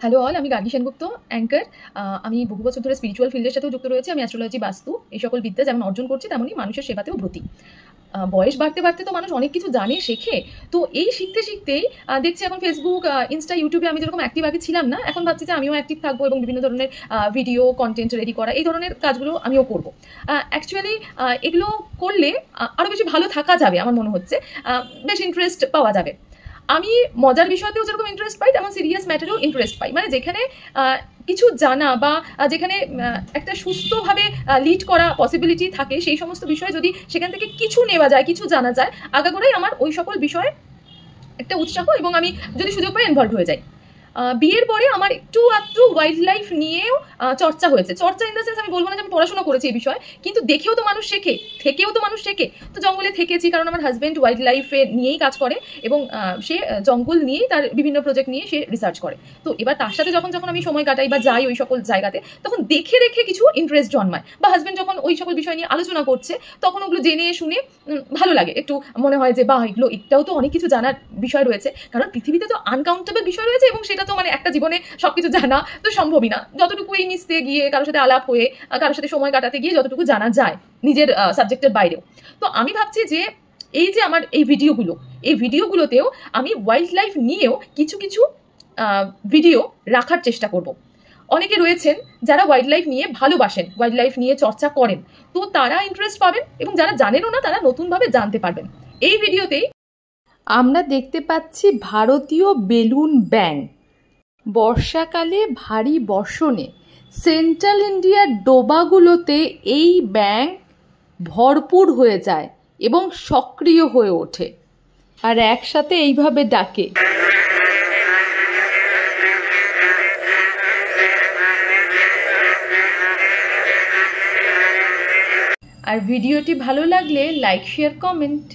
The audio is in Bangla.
হ্যালো অল, আমি গার্গী সেনগুপ্ত, অ্যাঙ্কার। আমি বহু বছর ধরে স্পিরিচুয়াল ফিল্ডের সাথেও যুক্ত রয়েছি। আমি অ্যাস্ট্রোলজি, বাস্তু এই সকল বিদ্যা যেমন অর্জন করছি, তেমনই মানুষের সেবাতেও ব্রতী। বয়স বাড়তে বাড়তে তো মানুষ অনেক কিছু জানে, শেখে। তো এই শিখতে শিখতেই দেখছি এখন ফেসবুক, ইনস্টা, ইউটিউবে আমি যেরকম অ্যাক্টিভ আগে ছিলাম না, এখন ভাবছি যে আমিও অ্যাক্টিভ থাকবো এবং বিভিন্ন ধরনের ভিডিও কন্টেন্ট রেডি করা, এই ধরনের কাজগুলো আমিও করবো। অ্যাকচুয়ালি এগুলো করলে আরও বেশি ভালো থাকা যাবে আমার মনে হচ্ছে, বেশ ইন্টারেস্ট পাওয়া যাবে। আমি মজার বিষয়তেও যেরকম ইন্টারেস্ট পাই, তেমন সিরিয়াস ম্যাটারেও ইন্টারেস্ট পাই। মানে যেখানে কিছু জানা বা যেখানে একটা সুস্থভাবে লিড করা পসিবিলিটি থাকে, সেই সমস্ত বিষয় যদি সেখান থেকে কিছু নেওয়া যায়, কিছু জানা যায়, আগাগোড়াই আমার ওই সকল বিষয়ে একটা উৎসাহ, এবং আমি যদি সুযোগ পাই ইনভলভ হয়ে যাই। বিয়ের পরে আমার একটু আধটু ওয়াইল্ড লাইফ নিয়েও চর্চা হয়েছে। চর্চা ইন দ্য সেন্স, আমি বলবো না যে আমি পড়াশোনা করেছি এই বিষয়ে, কিন্তু দেখেও তো মানুষ শেখে, থেকেও তো মানুষ শেখে। তো জঙ্গলে থেকেছি, কারণ আমার হাজব্যান্ড ওয়াইল্ড লাইফে নিয়েই কাজ করে এবং সে জঙ্গল নিয়েই তার বিভিন্ন প্রজেক্ট নিয়ে সে রিসার্চ করে। তো এবার তার সাথে যখন যখন আমি সময় কাটাই বা যাই ওই সকল জায়গাতে, তখন দেখে দেখে কিছু ইন্টারেস্ট জন্মায়, বা হাজব্যান্ড যখন ওই সকল বিষয় নিয়ে আলোচনা করছে, তখন ওগুলো জেনে শুনে ভালো লাগে। একটু মনে হয় যে বাহ, এটাও তো অনেক কিছু জানার বিষয় রয়েছে, কারণ পৃথিবীতে তো আনকাউন্টেবল বিষয় রয়েছে, এবং সেটা তো মানে একটা জীবনে সবকিছু জানা তো সম্ভবই না। যতটুকু এই মিশতে গিয়ে, কারোর সাথে আলাপ হয়ে, কারোর সাথে সময় কাটাতে গিয়ে যতটুকু জানা যায় নিজের সাবজেক্টের বাইরেও। তো আমি ভাবছি যে এই যে আমার এই ভিডিওগুলোতেও আমি ওয়াইল্ড লাইফ নিয়েও কিছু কিছু ভিডিও রাখার চেষ্টা করব। অনেকে রয়েছেন যারা ওয়াইল্ড লাইফ নিয়ে ভালোবাসেন, ওয়াইল্ড লাইফ নিয়ে চর্চা করেন, তো তারা ইন্টারেস্ট পাবেন, এবং যারা জানেনও না তারা নতুনভাবে জানতে পারবেন। এই ভিডিওতেই আমরা দেখতে পাচ্ছি ভারতীয় বেলুন ব্যাঙ। বর্ষাকালে ভারী বর্ষণে সেন্ট্রাল ইন্ডিয়ার ডোবাগুলোতে এই ব্যাঙ ভরপুর হয়ে যায় এবং সক্রিয় হয়ে ওঠে, আর একসাথে এইভাবে ডাকে। আর ভিডিওটি ভালো লাগলে লাইক, শেয়ার, কমেন্ট।